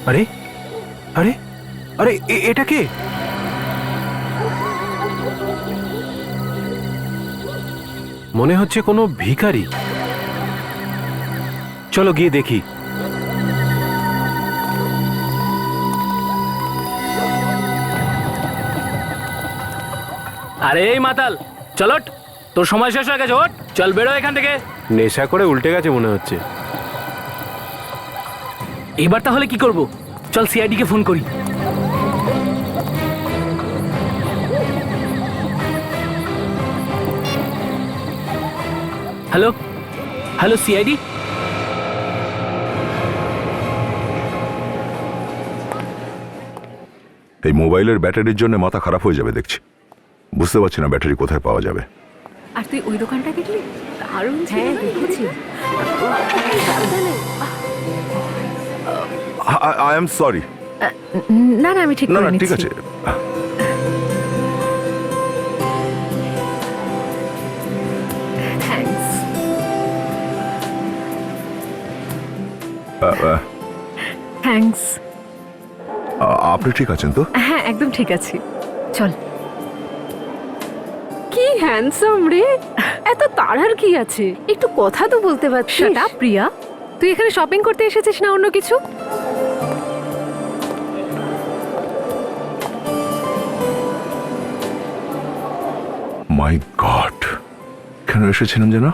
আরে আরে আরে এটা কে? মনে হচ্ছে কোনো ভিখারি। চলো গিয়ে দেখি। আরে এই মাতাল, চল ওঠ, তোর সময় শেষ হয়ে গেছে, ওঠ, চল বেরো এখান থেকে। নেশা করে উল্টে গেছে মনে হচ্ছে। এবার তাহলে কি করব? চল সিআইডি কে ফোন করি। Hello hello CID. এই মোবাইলের ব্যাটারির জন্য মাথা খারাপ হয়ে যাবে দেখছি। বুঝতে পারছি না ব্যাটারি কোথায় পাওয়া যাবে। আর তুই ওই দোকানটা দেখলি? দারুণ ছিল। হ্যাঁ দেখেছি। I am sorry. না না আমি ঠিক না করে না নিচ্ছি। ঠিক আছে। থ্যাঙ্কস। থ্যাঙ্কস। আপনি ঠিক আছেন তো? হ্যাঁ একদম ঠিক আছি। চল। কি হ্যান্ডসাম রে! এত তাড়ার কি আছে? একটু কথা তো বলতে পারছিস। শাট আপ প্রিয়া। তুই এখানে শপিং করতে এসেছিস না অন্য কিছু? মাই গড, কেন এসেছিলাম যেন?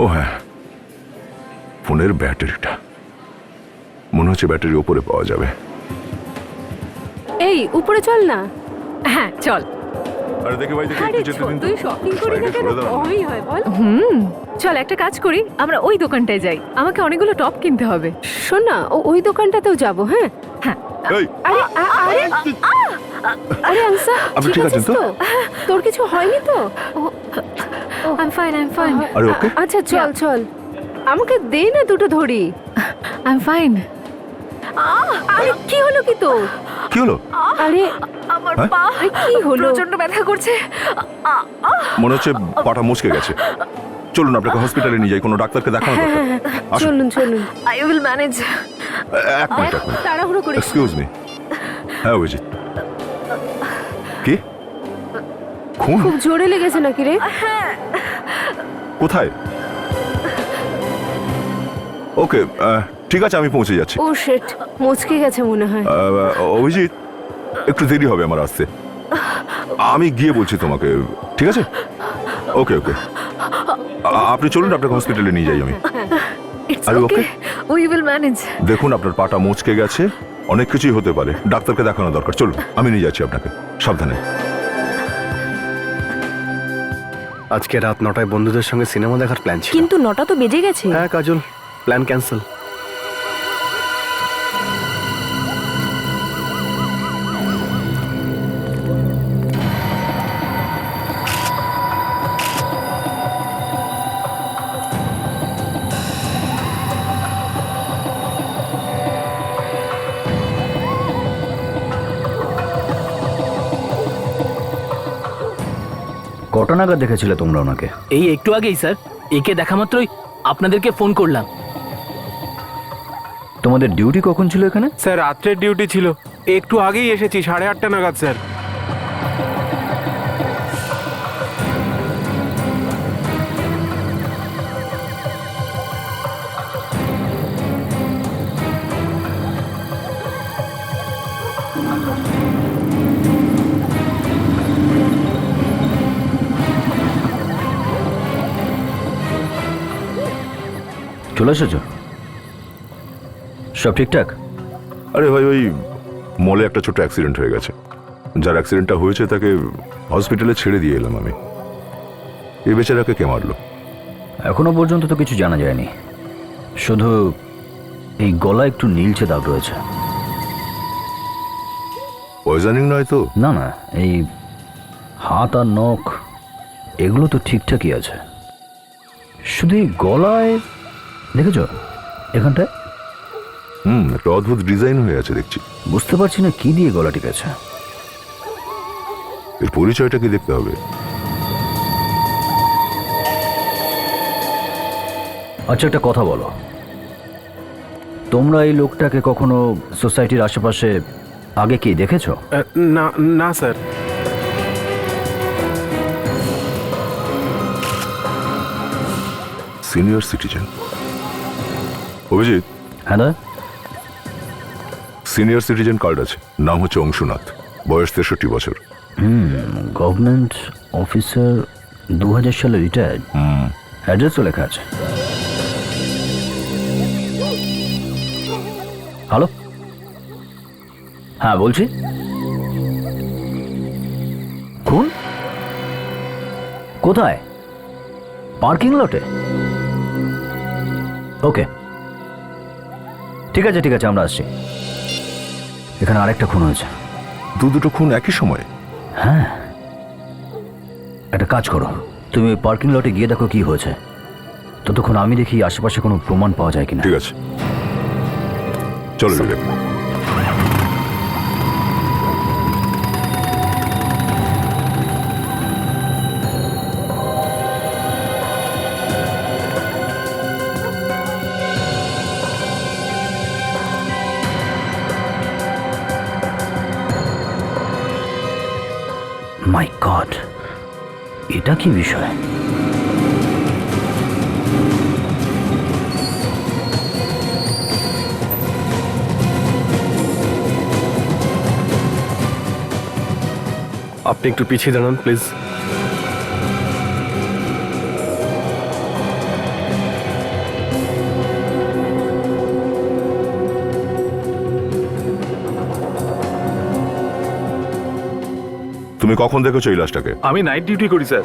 ও হ্যাঁ, ফোনের ব্যাটারিটা। মনে হচ্ছে ব্যাটারি ওপরে পাওয়া যাবে। এই উপরে চল না। হ্যাঁ চল। আরে দেখে ভাই, দেখে একটু যেতে দিন তো। তুই শপিং করি না সাইডে কেন? সরে দাঁড়ান। কমই হয় বল। চল একটা কাজ করি, আমরা ওই দোকানটায় যাই। আমাকে অনেকগুলো টপ কিনতে হবে। শোন না, ওই দোকানটাতেও যাব। হ্যাঁ হ্যাঁ। এই, আরে আরে আরে আনসা, আপনি ঠিক আছেন তো? তোর কিছু হয়নি তো? I am fine, I am fine. আরে ওকে? আচ্ছা চল চল, আমাকে দে না দুটো ধরি। I am fine. আরে কি হলো কি তো? কি হলো? আরে আমার হ্যাঁ? পা কি হলো? প্রচন্ড ব্যথা করছে। মনে হচ্ছে পাটা মুচকে গেছে। চলুন আপনাকে হসপিটালে নিয়ে যাই, কোনো ডাক্তারকে দেখানো দরকার। আসুন। চলুন চলুন। I will manage. এক মিনিট, এক মিনিট। তাড়াহুড়ো করিস। Excuse me. হ্যাঁ অভিজিৎ। কি? খুন? খুব জোরে লেগেছে নাকি রে? কোথায়? ওকে, ঠিক আছে, আমি পৌঁছে যাচ্ছি। ও শিট, মুচকে গেছে মনে হয়। অভিজিৎ, একটু দেরি হবে আমার আসতে। আমি গিয়ে বলছি তোমাকে, ঠিক আছে? ওকে ওকে, আপনি চলুন, আপনাকে হসপিটালে নিয়ে যাই আমি। ইটস আরে okay, okay? We will manage. দেখুন আপনার পাটা মুচকে গেছে, অনেক কিছুই হতে পারে, ডাক্তারকে দেখানো দরকার। চলুন, আমি নিয়ে যাচ্ছি আপনাকে, সাবধানে। আজকে রাত 9টায় বন্ধুদের সঙ্গে সিনেমা দেখার প্ল্যান ছিল। কিন্তু 9টা তো বেজে গেছে। হ্যাঁ কাজল, প্ল্যান ক্যান্সেল। কটা নাগাদ দেখেছিলে তোমরা ওনাকে? এই একটু আগেই স্যার, একে দেখা মাত্রই আপনাদেরকে ফোন করলাম। তোমাদের ডিউটি কখন ছিল এখানে? স্যার রাত্রের ডিউটি ছিল, একটু আগেই এসেছি, 8:30 নাগাদ স্যার। চলে এসেছো? সব ঠিকঠাক? আরে ভাই, ওই মলে একটা ছোট অ্যাক্সিডেন্ট হয়ে গেছে। যার অ্যাক্সিডেন্টটা হয়েছে তাকে হসপিটালে ছেড়ে দিয়ে এলাম আমি। এই বেচারাকে কে মারলো? এখনো পর্যন্ত তো কিছু জানা যায়নি, শুধু এই গলা একটু নীলচে দাগ রয়েছে। পয়জনিং নয় তো? না না, এই হাত আর নখ এগুলো তো ঠিকঠাকই আছে, শুধু এই গলায় দেখেছো এখানটায়? একটা অদ্ভুত ডিজাইন হয়ে আছে দেখছি। বুঝতে পারছি না কি দিয়ে গলা ঠিক আছে। এর পরিচয়টা কি দেখতে হবে। আচ্ছা একটা কথা বলো, তোমরা এই লোকটাকে কখনো সোসাইটির আশেপাশে আগে কি দেখেছো? না না স্যার। Senior citizen. অভিজিৎ, হ্যাঁ না? সিনিয়র সিটিজেন কার্ড আছে, নাম হচ্ছে অংশুনাথ, বয়স 63 বছর। গভর্নমেন্ট অফিসার, 2000 সালে রিটায়ার্ড। অ্যাড্রেসও লেখা আছে। হ্যালো, হ্যাঁ বলছি। খুন কোথায়? পার্কিং লটে? ওকে, ঠিক আছে ঠিক আছে, আমরা আসছি। এখানে আরেকটা খুন হয়েছে। দুটো খুন একই সময়? হ্যাঁ, একটা কাজ করো, তুমি ওই পার্কিং লটে গিয়ে দেখো কি হয়েছে। ততক্ষণ আমি দেখি আশেপাশে কোনো প্রমাণ পাওয়া যায় কিনা। ঠিক আছে, চলো বিবেক। মাই গড, এটা কি বিষয়? আপনি একটু পিছিয়ে দাঁড়ান প্লিজ। তুমি কখন দেখেছো এই লাশটাকে? আমি নাইট ডিউটি করি স্যার।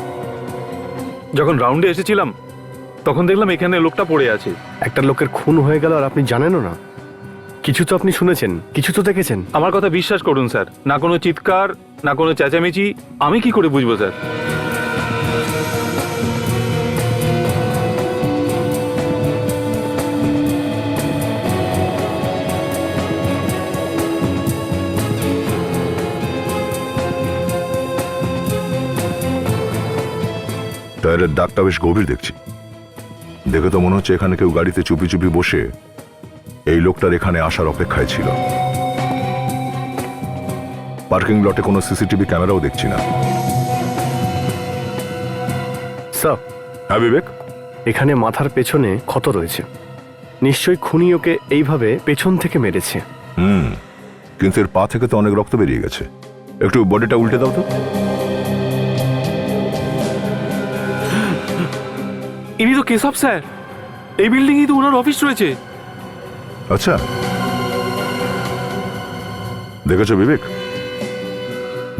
যখন রাউন্ডে এসেছিলাম তখন দেখলাম এখানে লোকটা পড়ে আছে। একটা লোকের খুন হয়ে গেল আর আপনি জানেনও না? কিছু তো আপনি শুনেছেন, কিছু তো দেখেছেন। আমার কথা বিশ্বাস করুন স্যার, না কোনো চিৎকার, না কোনো চেঁচামেচি। আমি কি করে বুঝবো স্যার? টায়ারের দাগটা বেশ গভীর দেখছি। দেখে তো মনে হচ্ছে এখানে কেউ গাড়িতে চুপি চুপি বসে এই লোকটার এখানে আসার অপেক্ষায় ছিল। পার্কিং লটে কোনো সিসিটিভি ক্যামেরাও দেখছি না। স্যার, হ্যাঁ বিবেক? এখানে মাথার পেছনে ক্ষত রয়েছে। নিশ্চয়ই খুনি ওকে এইভাবে পেছন থেকে মেরেছে। কিন্তু এর পা থেকে তো অনেক রক্ত বেরিয়ে গেছে। একটু বডিটা উল্টে দাও তো। ইনি তো কেশব স্যার, এই বিল্ডিংই তো ওনার অফিস রয়েছে। আচ্ছা, দেখেছো বিবেক,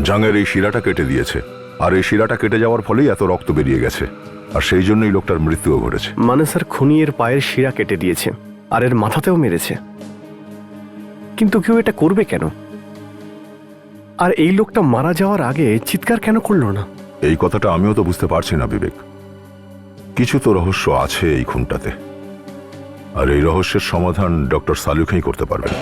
জাঙের এই শিরাটা কেটে দিয়েছে, আর এই শিরাটা কেটে যাওয়ার ফলেই এত রক্ত বেরিয়ে গেছে, আর সেই জন্যই লোকটার মৃত্যুও ঘটেছে। মানে স্যার, খুনি এর পায়ের শিরা কেটে দিয়েছে আর এর মাথাতেও মেরেছে। কিন্তু কেউ এটা করবে কেন? আর এই লোকটা মারা যাওয়ার আগে চিৎকার কেন করলো না? এই কথাটা আমিও তো বুঝতে পারছি না বিবেক। কিছু তো রহস্য আছে এই খুনটাতে, আর এই রহস্যের সমাধান ডক্টর সালুখাই করতে পারবেন।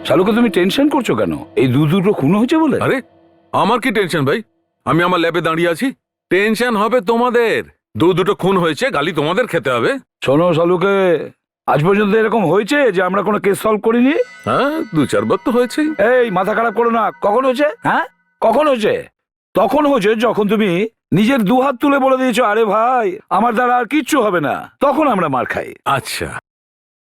শালুকে তুমি টেনশন করছো কেন? এই দুটো খুন হয়েছে বলে? আরে আমার কি টেনশন ভাই? আমি আমার ল্যাবে দাঁড়িয়ে আছি। টেনশন হবে তোমাদের। দুটো খুন হয়েছে, গালি তোমাদের খেতে হবে। শোনো শালুকে, আজ পর্যন্ত এরকম হয়েছে যে আমরা কোনো কেস সলভ করিনি? হ্যাঁ, 2-4 বার তো হয়েছে। এই মাথা খারাপ করো না। কখন হয়েছে? হ্যাঁ, কখন হয়েছে? তখন হয়েছে যখন তুমি নিজের দুহাত তুলে বলে দিয়েছো, আরে ভাই আমার দ্বারা আর কিচ্ছু হবে না। তখন আমরা মার খাই। আচ্ছা,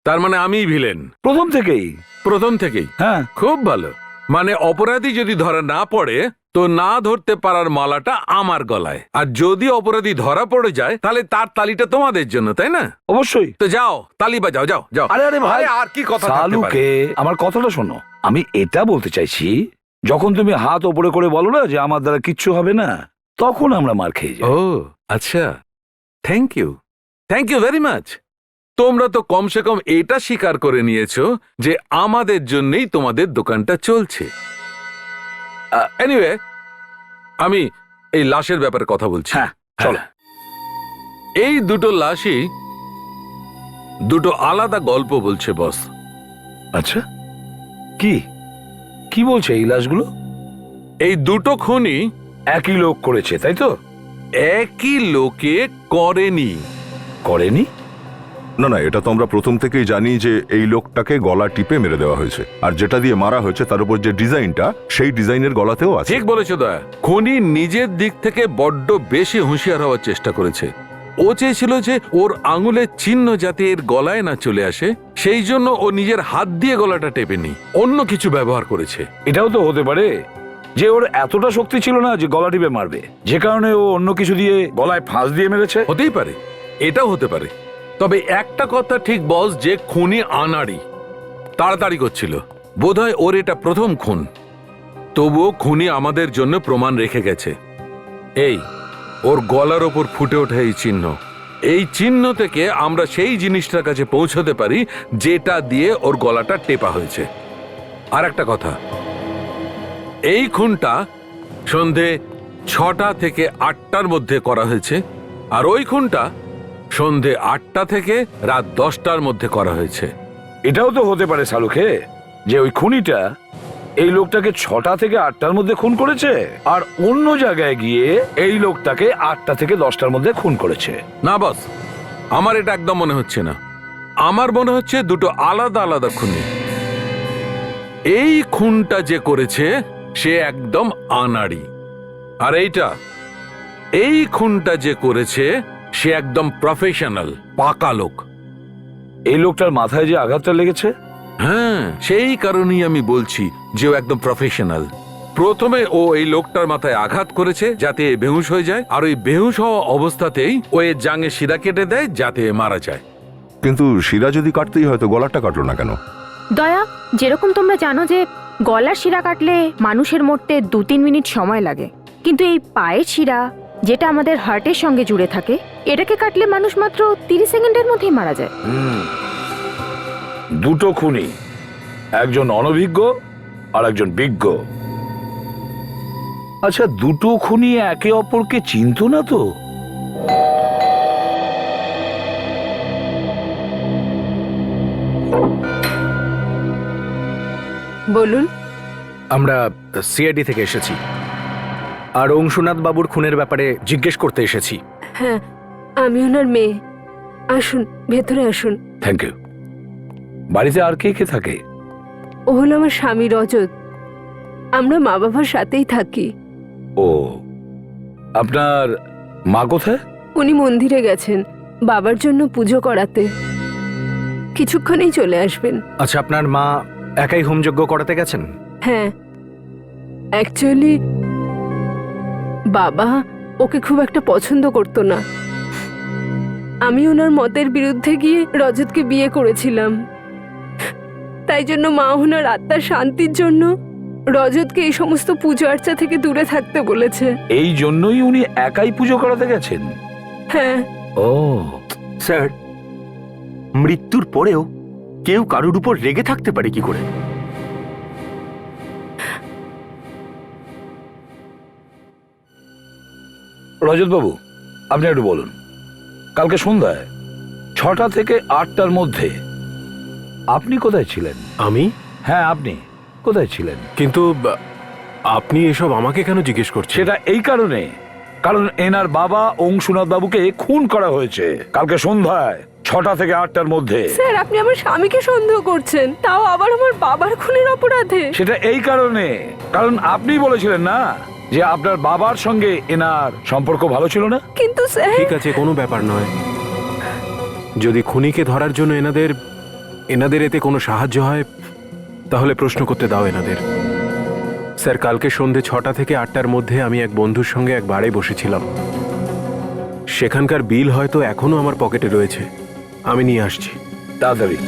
তার মানে আমিই ভিলেন প্রথম থেকেই? প্রথম থেকেই। হ্যাঁ। খুব ভালো। মানে অপরাধী যদি ধরা না পড়ে তো না ধরতে পারার মালাটা আমার গলায়, আর যদি অপরাধী ধরা পড়ে যায় তাহলে তার তালিটা তোমাদের জন্য, তাই না? অবশ্যই। তো যাও, তালি বাজাও, যাও যাও। আরে আরে ভাই, আর কি কথা থাকতে পারে? শালুকে আমার কথাটা শোনো। আমি এটা বলতে চাইছি, যখন তুমি হাত ওপরে করে বলো না যে আমার দ্বারা কিচ্ছু হবে না, তখন আমরা মার খেয়ে যাই। ও আচ্ছা, থ্যাংক ইউ ভেরি মাচ। তোমরা তো কমসে কম এটা স্বীকার করে নিয়েছো যে আমাদের জন্যই তোমাদের দোকানটা চলছে। এনিওয়ে, আমি এই লাশের ব্যাপারে কথা বলছি। হ্যাঁ, চলো। এই দুটো লাশই দুটো আলাদা গল্প বলছে বস। আচ্ছা, কি কি বলছে এই লাশগুলো? এই দুটো খুনই একই লোক করেছে, তাই তো? একই লোকে করেনি। করেনি? না না, এটা তো আমরা প্রথম থেকেই জানি যে এই লোকটাকে গলা টিপে মেরে দেওয়া হয়েছে, আর যেটা দিয়ে মারা হয়েছে তার উপর যে ডিজাইনটা, সেই ডিজাইনের গলাতেও আছে। ঠিক বলেছো দয়া। খুনি নিজের দিক থেকে বড্ড বেশি হুঁশিয়ার হওয়ার চেষ্টা করেছে। ও চেয়েছিল যে ওর আঙুলের চিহ্ন যাতে এর গলায় না চলে আসে, সেই জন্য ও নিজের হাত দিয়ে গলাটা টেপেনি, অন্য কিছু ব্যবহার করেছে। এটাও তো হতে পারে যে ওর এতটা শক্তি ছিল না যে গলা টিপে মারবে, যে কারণে ও অন্য কিছু দিয়ে গলায় ফাঁস দিয়ে মেরেছে। হতেই পারে, এটাও হতে পারে। তবে একটা কথা ঠিক বস যে খুনি আনাড়ি, তাড়াতাড়ি করছিল। বোধহয় ওর এটা প্রথম খুন। তবুও খুনি আমাদের জন্য প্রমাণ রেখে গেছে। এই ওর গলার ওপর ফুটে ওঠা এই চিহ্ন, এই চিহ্ন থেকে আমরা সেই জিনিসটার কাছে পৌঁছতে পারি যেটা দিয়ে ওর গলাটা টেপা হয়েছে। আর একটা কথা, এই খুনটা সন্ধে 6টা থেকে 8টার মধ্যে করা হয়েছে, আর ওই খুনটা সন্ধে 8টা থেকে রাত 10টার মধ্যে করা হয়েছে। এটাও তো হতে পারে শালুখে যে ওই খুনিটা এই লোকটাকে 6টা থেকে 8টার মধ্যে খুন করেছে, আর অন্য জায়গায় গিয়ে এই লোকটাকে 8টা থেকে 10টার মধ্যে খুন করেছে। না বস, আমার এটা একদম মনে হচ্ছে না। আমার মনে হচ্ছে দুটো আলাদা আলাদা খুনি। এই খুনটা যে করেছে সে একদম আনাড়ি, আর এই খুনটা যে করেছে সে একদম প্রফেশনাল, পাকা লোক। এই লোকটার মাথায় যে আঘাতটা লেগেছে, হ্যাঁ, সেই কারণেই আমি বলছি যে ও একদম প্রফেশনাল। প্রথমে ও এই লোকটার মাথায় আঘাত করেছে যাতে এ বেহুশ হয়ে যায়, আর ওই বেহুশ হওয়া অবস্থাতেই ও এর জাঙে শিরা কেটে দেয় যাতে এ মারা যায়। কিন্তু শিরা যদি কাটতেই হয় তো গলাটা কাটলো না কেন? দয়া, যেরকম তোমরা জানো যে গলার শিরা কাটলে মানুষের মরতে 2-3 মিনিট সময় লাগে, কিন্তু এই পায়ের শিরা যেটা আমাদের হার্টের সঙ্গে জুড়ে থাকে, এটাকে কাটলে মানুষ মাত্র 30 সেকেন্ডের মধ্যেই মারা যায়। দুটো খুনি, একজন অনভিজ্ঞ আর একজন বিজ্ঞ। আচ্ছা, দুটো খুনি একে অপরকে চিনতো না তো? বলুন। আমরা সিআইডি থেকে এসেছি, আর অংশুনাথ বাবুর খুনের ব্যাপারে জিজ্ঞেস করতে এসেছি। হ্যাঁ, আমি ওনার মেয়ে। আসুন, ভেতরে আসুন। Thank you. বাড়িতে আর কে কে থাকে? ও হলো আমার স্বামী রজত। আমরা মা বাবার সাথেই থাকি। ও, আপনার মা কোথায়? উনি মন্দিরে গেছেন বাবার জন্য পুজো করাতে, কিছুক্ষণেই চলে আসবেন। আচ্ছা, আপনার মা একাই হোমযজ্ঞ করাতে গেছেন? হ্যাঁ, অ্যাকচুয়ালি বাবা ওকে খুব একটা পছন্দ করতো না। আমি ওনার মতের বিরুদ্ধে গিয়ে রজতকে বিয়ে করেছিলাম। তাই জন্য মা ওনার আত্মার শান্তির জন্য রজতকে এই সমস্ত পুজো আর্চা থেকে দূরে থাকতে বলেছে। এই জন্যই উনি একাই পুজো করাতে গেছেন? হ্যাঁ। ও স্যার, মৃত্যুর পরেও কেউ কারুর উপর রেগে থাকতে পারে কি করে? রজত বাবু, আপনি একটু বলুন, কালকে সন্ধ্যায় 6টা থেকে 8টার মধ্যে আপনি কোথায় ছিলেন? আমি? হ্যাঁ, আপনি কোথায় ছিলেন? কিন্তু আপনি এসব আমাকে কেন জিজ্ঞেস করছেন? সেটা এই কারণে, কারণ এনার বাবা অংশুনাথ বাবুকে খুন করা হয়েছে কালকে সন্ধ্যায় 6টা থেকে 8টার মধ্যে। স্যার, আপনি আমার স্বামীকে সন্দেহ করছেন, তাও আবার আমার বাবার খুনের অপরাধে। সেটা এই কারণে, কারণ আপনি বলেছিলেন না যে আপনার বাবার সঙ্গে এনার সম্পর্ক ভালো ছিল না। কিন্তু স্যার, ঠিক আছে, কোনো ব্যাপার নয়। যদি খুনিকে ধরার জন্য এনাদের এতে কোনো সাহায্য হয় তাহলে প্রশ্ন করতে দাও এনাদের। স্যার, কালকে সন্ধে 6টা থেকে 8টার মধ্যে আমি এক বন্ধুর সঙ্গে এক বারে বসেছিলাম। সেখানকার বিল হয়তো এখনো আমার পকেটে রয়েছে, আমি নিয়ে আসছি। তাড়াতাড়ি।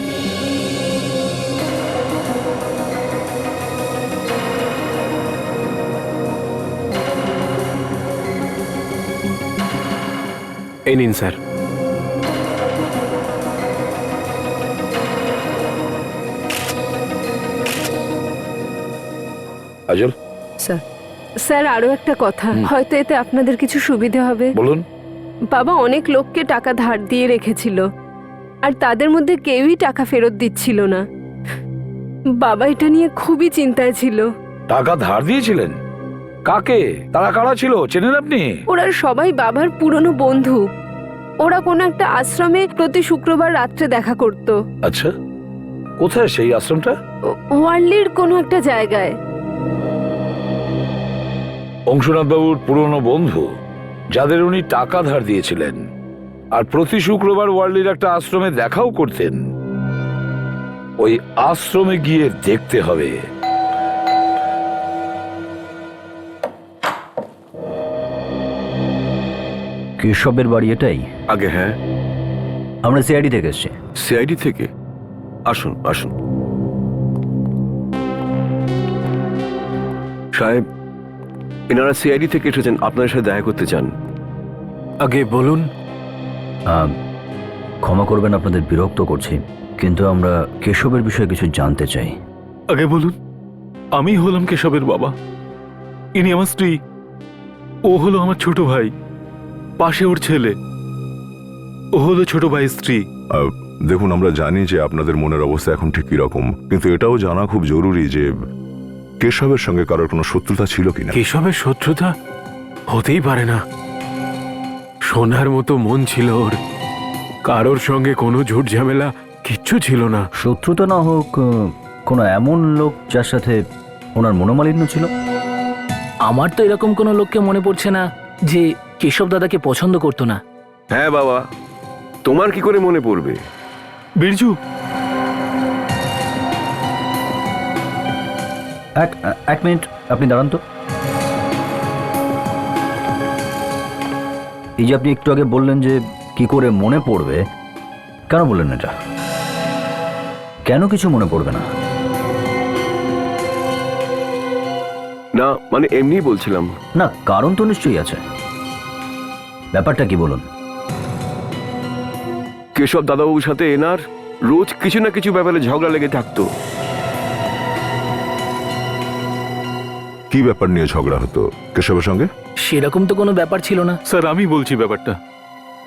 এই নিন স্যার। আজল, স্যার, স্যার আরো একটা কথা, হয়তো এতে আপনাদের কিছু সুবিধা হবে। বলুন। বাবা অনেক লোককে টাকা ধার দিয়ে রেখেছিল, আর তাদের মধ্যে কেউই টাকা ফেরত দিচ্ছিল না। বাবা এটা নিয়ে খুবই চিন্তায় ছিল। টাকা ধার দিয়েছিলেন? কাকে? তারা কারা ছিল, চেনেন আপনি? ওরা সবাই বাবার পুরনো বন্ধু। ওরা কোনো একটা আশ্রমে প্রতি শুক্রবার রাত্রে দেখা করত। আচ্ছা, কোথায় সেই আশ্রমটা? ওয়ার্ল্ডের কোনো একটা জায়গায়। অংশনাথ বাবুর পুরনো বন্ধু, যাদের উনি টাকা ধার দিয়েছিলেন, আর প্রতি শুক্রবার ওয়ার্ল্ডের একটা আশ্রমে দেখাও করতেন। ওই আশ্রমে গিয়ে দেখতে হবে। কেশবের বাড়ি এটাই? আগে হ্যাঁ। আমরা সিআইডি থেকে এসেছি। সিআইডি থেকে? আসুন আসুন সাহেব, এনারা সিআইডি থেকে এসেছেন, আপনাদের সাথে দেখা করতে চান। আগে বলুন। ক্ষমা করবেন আপনাদের বিরক্ত করছি, কিন্তু আমরা কেশবের বিষয়ে কিছু জানতে চাই। আগে বলুন। আমি হলাম কেশবের বাবা, ইনি আমার স্ত্রী, ও হলো আমার ছোট ভাই, পাশে ওর ছেলে, ও হলো ছোট ভাইয়ের স্ত্রী। দেখুন, আমরা জানি যে আপনাদের মনের অবস্থা এখন ঠিক কিরকম, কিন্তু এটাও জানা খুব জরুরি যে কেশবের সঙ্গে কারোর কোনো শত্রুতা ছিল কিনা। কেশবের শত্রুতা হতেই পারে না। সোনার মতো মন ছিল ওর, কারোর সঙ্গে কোনো ঝুট ঝামেলা কিচ্ছু ছিল না। শত্রুতা না হোক, কোনো এমন লোক যার সাথে ওনার মনোমালিন্য ছিল? আমার তো এরকম কোনো লোককে মনে পড়ছে না যে কেশব দাদাকে পছন্দ করতো না। হ্যাঁ বাবা, তোমার কি করে মনে পড়বে? বিরজু, এক মিনিট, আপনি দাঁড়ান তো। এই যে আপনি একটু আগে বললেন যে কি করে মনে পড়বে, কেন বললেন এটা? কেন কিছু মনে পড়বে না? না মানে এমনি বলছিলাম। না, কারণ তো নিশ্চয়ই আছে। ব্যাপারটা কি বলুন। কেশব দাদাবাবুর সাথে এনার রোজ কিছু না কিছু ব্যাপারে ঝগড়া লেগে থাকতো। কি ব্যাপার নিয়ে ঝগড়া হতো কেশবের সঙ্গে? সেরকম তো কোনো ব্যাপার ছিল না। স্যার আমি বলছি ব্যাপারটা।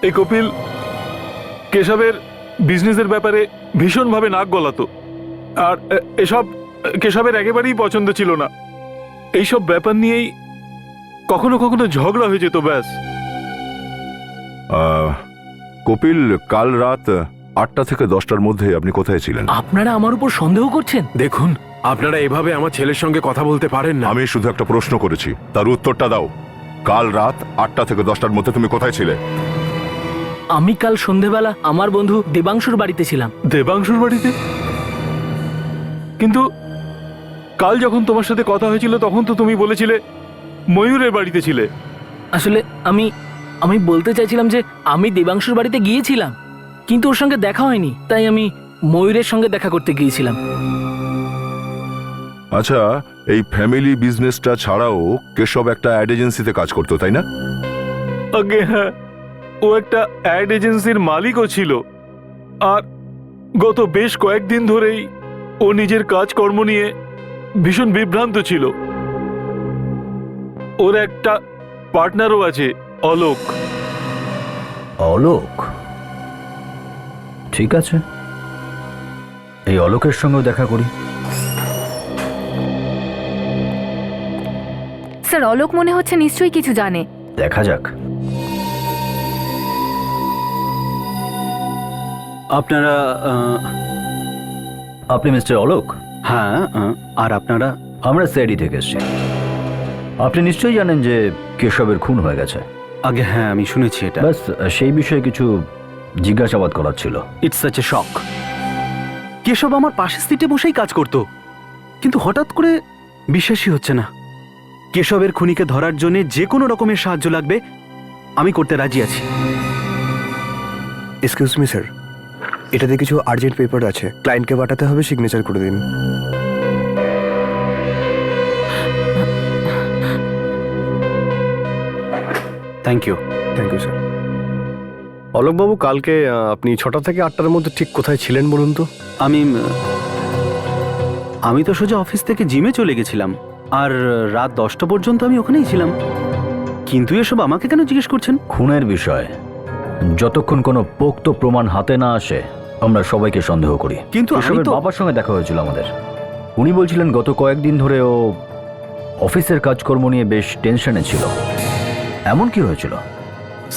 এই কপিল কেশবের বিজনেসের ব্যাপারে ভীষণভাবে নাক গলাতো, আর এসব কেশবের একেবারেই পছন্দ ছিল না। এইসব ব্যাপার নিয়েই কখনো কখনো ঝগড়া হয়ে যেত, ব্যাস। কপিল, কাল রাত 8টা থেকে 10টার মধ্যে আপনি কোথায় ছিলেন? আপনারা আমার উপর সন্দেহ করছেন? দেখুন, আপনারা এভাবে আমার ছেলের সঙ্গে কথা বলতে পারেন না। আমি শুধু একটা প্রশ্ন করেছি, তার উত্তরটা দাও। কাল রাত 8টা থেকে 10টার মধ্যে তুমি কোথায় ছিলে? আমি কাল সন্ধেবেলা আমার বন্ধু দেবাংশুর বাড়িতে ছিলাম। দেবাংশুর বাড়িতে? কিন্তু কাল যখন তোমার সাথে কথা হয়েছিল তখন তো তুমি বলেছিলে ময়ূরের বাড়িতে ছিলে। আসলে আমি বলতে চাইছিলাম যে আমি দেবাংশুর বাড়িতে গিয়েছিলাম, কিন্তু ওর সঙ্গে দেখা হয়নি, তাই আমি ময়ূরের সঙ্গে দেখা করতে গিয়েছিলাম। আচ্ছা, এই ফ্যামিলি বিজনেসটা ছাড়াও কেশব একটা অ্যাড এজেন্সিতে কাজ করতো, তাই না? আগে হ্যাঁ, ও একটা অ্যাড এজেন্সির মালিকও ছিল, আর গত বেশ কয়েকদিন ধরেই ও নিজের কাজকর্ম নিয়ে ভীষণ বিভ্রান্ত ছিল। ওর একটা পার্টনারও আছে, অলোক। অলোক? ঠিক আছে, এই অলোকের সঙ্গেও দেখা করি। স্যার, অলোক মনে হচ্ছে নিশ্চয়ই কিছু জানে। দেখা যাক। আপনারা আপনি মিস্টার অলোক? হ্যাঁ, আর আপনারা? আমরা সিআইডি থেকে এসেছি। আপনি নিশ্চয়ই জানেন যে কেশবের খুন হয়ে গেছে। আগে হ্যাঁ, আমি শুনেছি এটা। ব্যাস সেই বিষয়ে কিছু জিজ্ঞাসাবাদ করার ছিল। ইটস সাচ এ শক। কেশব আমার পাশের সিটে বসেই কাজ করতো, কিন্তু হঠাৎ করে বিশ্বাসই হচ্ছে না। কেশবের খুনিকে ধরার জন্য যে কোনো রকমের সাহায্য লাগবে আমি করতে রাজি আছি। এক্সকিউজ মি স্যার, এটাতে কিছু আর্জেন্ট পেপার আছে, ক্লায়েন্টকে পাঠাতে হবে, সিগনেচার করে দিন। Thank you. Thank you sir. অলোকবাবু, কালকে আপনি 6টা থেকে 8টার মধ্যে ঠিক কোথায় ছিলেন বলুন তো? আমি তো সোজা অফিস থেকে জিমে চলে গেছিলাম, আর রাত 10টা পর্যন্ত আমি ওখানেই ছিলাম। কিন্তু এসব আমাকে কেন জিজ্ঞেস করছেন? খুনের বিষয় যতক্ষণ কোনো পোক্ত প্রমাণ হাতে না আসে আমরা সবাইকে সন্দেহ করি। কিন্তু আমি কেশবের তো- বাবার সঙ্গে দেখা হয়েছিল আমাদের। উনি বলছিলেন গত কয়েকদিন ধরে ও অফিসের কাজকর্ম নিয়ে বেশ টেনশনে ছিল। এমন কি হয়েছিল?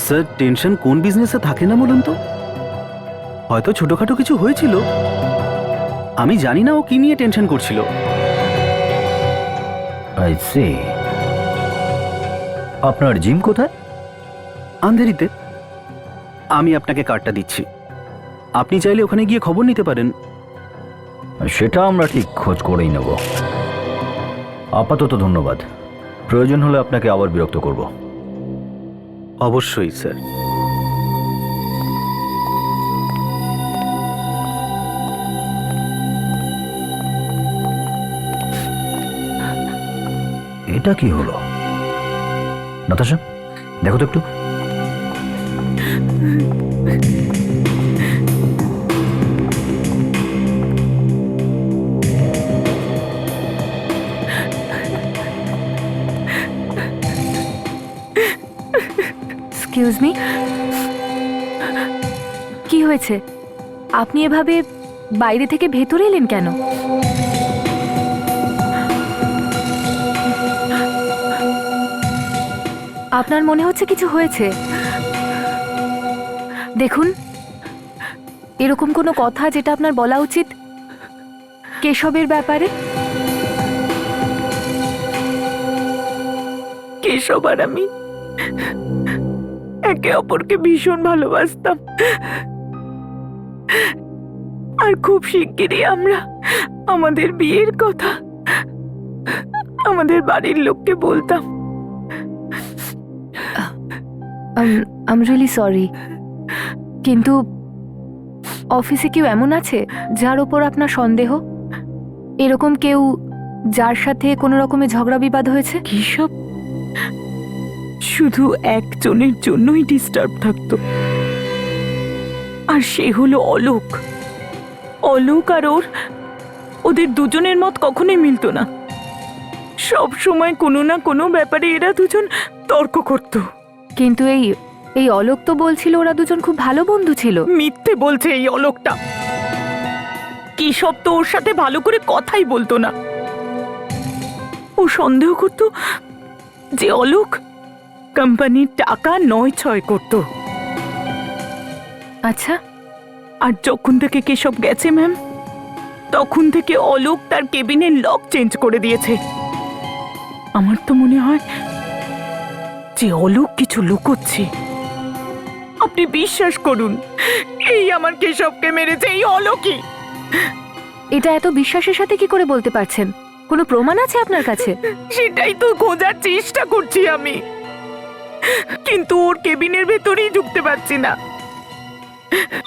স্যার, টেনশন কোন বিজনেসে থাকে না বলুন তো? হয়তো ছোটখাটো কিছু হয়েছিল, আমি জানি না ও কি নিয়ে টেনশন করছিল। I C. আপনার জিম কোথায়? আন্ধেরিতে। আমি আপনাকে কার্ডটা দিচ্ছি, আপনি চাইলে ওখানে গিয়ে খবর নিতে পারেন। সেটা আমরা ঠিক খোঁজ করেই নেব। আপাতত ধন্যবাদ, প্রয়োজন হলে আপনাকে আবার বিরক্ত করব। অবশ্যই স্যার। এটা কি হলো? নাতাশা, দেখো তো একটু। এক্সকিউজ মি, কি হয়েছে? আপনি এভাবে বাইরে থেকে ভেতরে এলেন কেন? আপনার মনে হচ্ছে কিছু হয়েছে? দেখুন, এরকম কোনো কথা যেটা আপনার বলা উচিত কেশবের ব্যাপারে। কেশব আর আমি একে অপরকে ভীষণ ভালোবাসতাম, আর খুব শিগগিরই আমরা আমাদের বিয়ের কথা আমাদের বাড়ির লোককে বলতাম। আই এম রিয়েলি সরি, কিন্তু অফিসে কেউ এমন আছে যার ওপর আপনার সন্দেহ? এরকম কেউ যার সাথে কোনো রকমের ঝগড়া বিবাদ হয়েছে? কেশব শুধু একজনের জন্যই ডিস্টার্ব থাকতো, আর সে হলো অলোক। অলোক আর ওদের দুজনের মত কখনোই মিলতো না। সব সময় কোনো না কোনো ব্যাপারে এরা দুজন তর্ক করত। কিন্তু এই অলোক তো বলছিল ওরা দুজন খুব ভালো বন্ধু ছিল। মিথ্যে বলছে এই অলোকটা। কেশব তো ওর সাথে ভালো করে কথাই বলতো না। ও সন্দেহ করত যে অলোক কোম্পানির টাকা নয় ছয় করত। আচ্ছা, আর যখন থেকে কেশব গেছে ম্যাম, তখন থেকে অলোক তার কেবিনের লক চেঞ্জ করে দিয়েছে। আমার তো মনে হয় যে অলোক কিছু লুকোচ্ছে। আপনি বিশ্বাস করুন, এই আমার কেশবকে মেরেছে এই অলোকই। এটা এত বিশ্বাসের সাথে কি করে বলতে পারছেন? কোনো প্রমাণ আছে আপনার কাছে? সেটাই তো খোঁজার চেষ্টা করছি আমি, কিন্তু ওর কেবিনের ভেতরেই ঢুকতে পারছি না।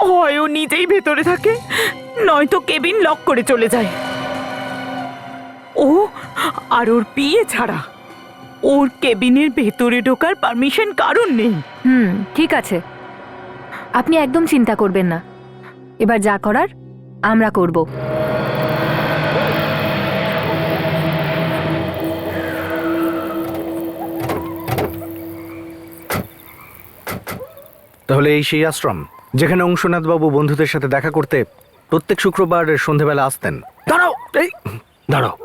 হয় ও নিজেই ভেতরে থাকে, নয়তো কেবিন লক করে চলে যায়। ও আর ওর বিয়ে ছাড়া ওর কেবিনের ভেতরে ঢোকার পারমিশন কারণ নেই। ঠিক আছে, আপনি একদম চিন্তা করবেন না। এবার যা করার আমরা করব। তাহলে এই সেই আশ্রম যেখানে অংশনাথ বাবু বন্ধুদের সাথে দেখা করতে প্রত্যেক শুক্রবার সন্ধেবেলা আসতেন? দাঁড়াও, এই দাঁড়াও,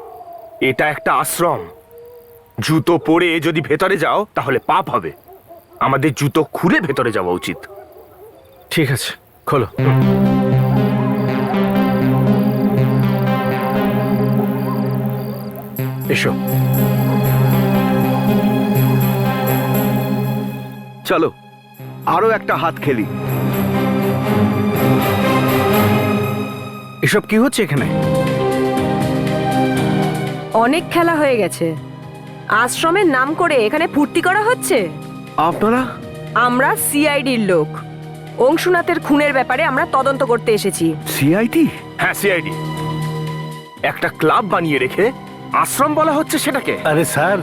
এটা একটা আশ্রম। জুতো পরে যদি ভেতরে যাও তাহলে পাপ হবে। আমাদের জুতো খুলে ভেতরে যাওয়া উচিত। ঠিক আছে, খোলো। এসো, চলো আরো একটা হাত খেলি। এসব কি হচ্ছে এখানে? অনেক খেলা হয়ে গেছে। আশ্রমের নাম করে এখানে ফুর্তি করা হচ্ছে। আপনারা? আমরা সিআইডির লোক। অংশুনাথের খুনের ব্যাপারে আমরা তদন্ত করতে এসেছি। সিআইডি? হ্যাঁ, সিআইডি। একটা ক্লাব বানিয়ে রেখে আশ্রম বলা হচ্ছে সেটাকে। আরে স্যার,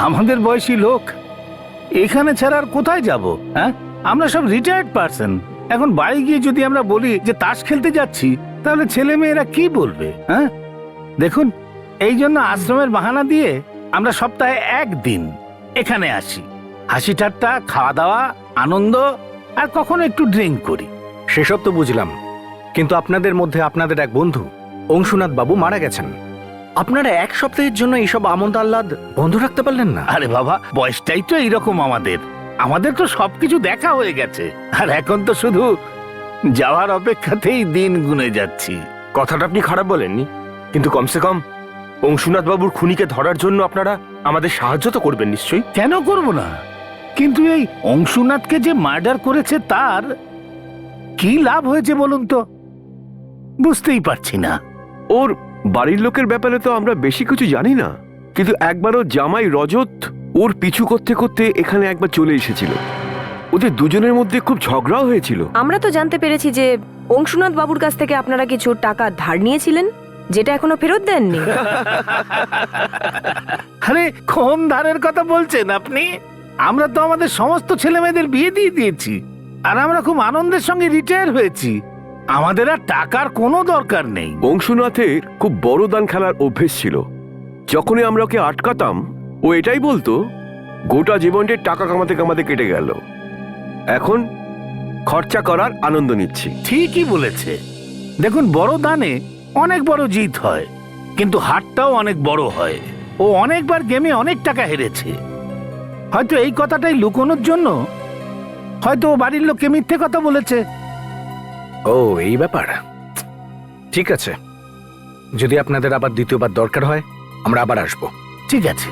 আমাদের বয়সী লোক এখানে ছাড়া আর কোথায় যাব? হ্যাঁ, আমরা সব রিটায়ার্ড পারসন। এখন বাড়ি গিয়ে যদি আমরা বলি যে তাস খেলতে যাচ্ছি, তাহলে ছেলে মেয়েরা কি বলবে? হ্যাঁ, দেখুন, এই জন্য আশ্রমের বাহানা দিয়ে আমরা সপ্তাহে একদিন এখানে আসি। হাসি ঠাট্টা, খাওয়া দাওয়া, আনন্দ, আর কখনো একটু ড্রিঙ্ক করি। সেসব তো বুঝলাম, কিন্তু আপনাদের মধ্যে আপনাদের এক বন্ধু অংশুনাথ বাবু মারা গেছেন। আপনারা এক সপ্তাহের জন্য এইসব আমোদ আহ্লাদ বন্ধ রাখতে পারলেন না? আরে বাবা, বয়সটাই তো এইরকম আমাদের। আমাদের তো সবকিছু দেখা হয়ে গেছে, আর এখন তো শুধু যাওয়ার অপেক্ষাতেই দিন গুনে যাচ্ছি। কথাটা আপনি খারাপ বলেননি, কিন্তু কমসে কম অংশুনাথ বাবুর খুনিকে ধরার জন্য আপনারা আমাদের সাহায্য তো করবেন নিশ্চয়ই। কেন করব না? কিন্তু এই অংশুনাথকে যে মার্ডার করেছে তার কি লাভ হয়েছে বলুন তো? বুঝতেই পারছি না। ওর বাড়ির লোকের ব্যাপারে তো আমরা বেশি কিছু জানি না, কিন্তু একবারও জামাই রজত ওর পিছু করতে করতে এখানে একবার চলে এসেছিল। ওদের দুজনের মধ্যে খুব ঝগড়াও হয়েছিল। আমরা তো জানতে পেরেছি যে অংশুনাথ বাবুর কাছ থেকে আপনারা কিছু টাকা ধার নিয়েছিলেন, যেটা এখনো ফেরত দেননি। আরে কোন ধারের কথা বলছেন আপনি? আমরা তো আমাদের সমস্ত ছেলে মেয়েদের বিয়ে দিয়ে দিয়েছি, আর আমরা খুব আনন্দের সঙ্গে রিটায়ার হয়েছি। আমাদের আর টাকার কোনো দরকার নেই। অংশুনাথের খুব বড় দান খেলার অভ্যেস ছিল। যখনই আমরা ওকে আটকাতাম ও এটাই বলতো, গোটা জীবনটা টাকা কামাতে কামাতে কেটে গেল, এখন খরচা করার আনন্দ নিচ্ছি। ঠিকই বলেছে। দেখুন, বড় দানে অনেক বড় জিত হয়, কিন্তু হারটাও অনেক বড় হয়। ও অনেকবার গেমে অনেক টাকা হেরেছে। হয়তো এই কথাটাই লুকোনোর জন্য হয়তো ও বাড়ির লোককে মিথ্যে কথা বলেছে। ও এই ব্যাপার। ঠিক আছে, যদি আপনাদের আবার দ্বিতীয়বার দরকার হয় আমরা আবার আসবো। ঠিক আছে।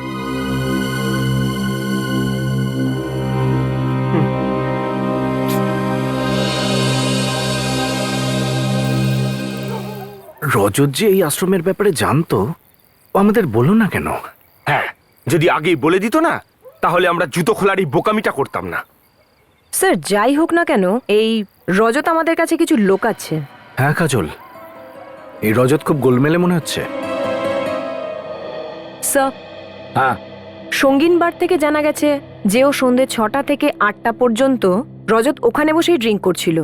রজত যে এই আশ্রমের ব্যাপারে জানতো, ও আমাদের বললো না কেন? হ্যাঁ, যদি আগেই বলে দিত না, তাহলে আমরা জুতো খোলার এই বোকামিটা করতাম না। স্যার, যাই হোক না কেন, এই রজত আমাদের কাছে কিছু লোকাচ্ছে। হ্যাঁ কাজল, এই রজত খুব গোলমেলে মনে হচ্ছে। স্যার, হ্যাঁ, সঙ্গীন বার থেকে জানা গেছে যে ও সন্ধ্যে 6টা থেকে 8টা পর্যন্ত রজত ওখানে বসেই ড্রিঙ্ক করছিল।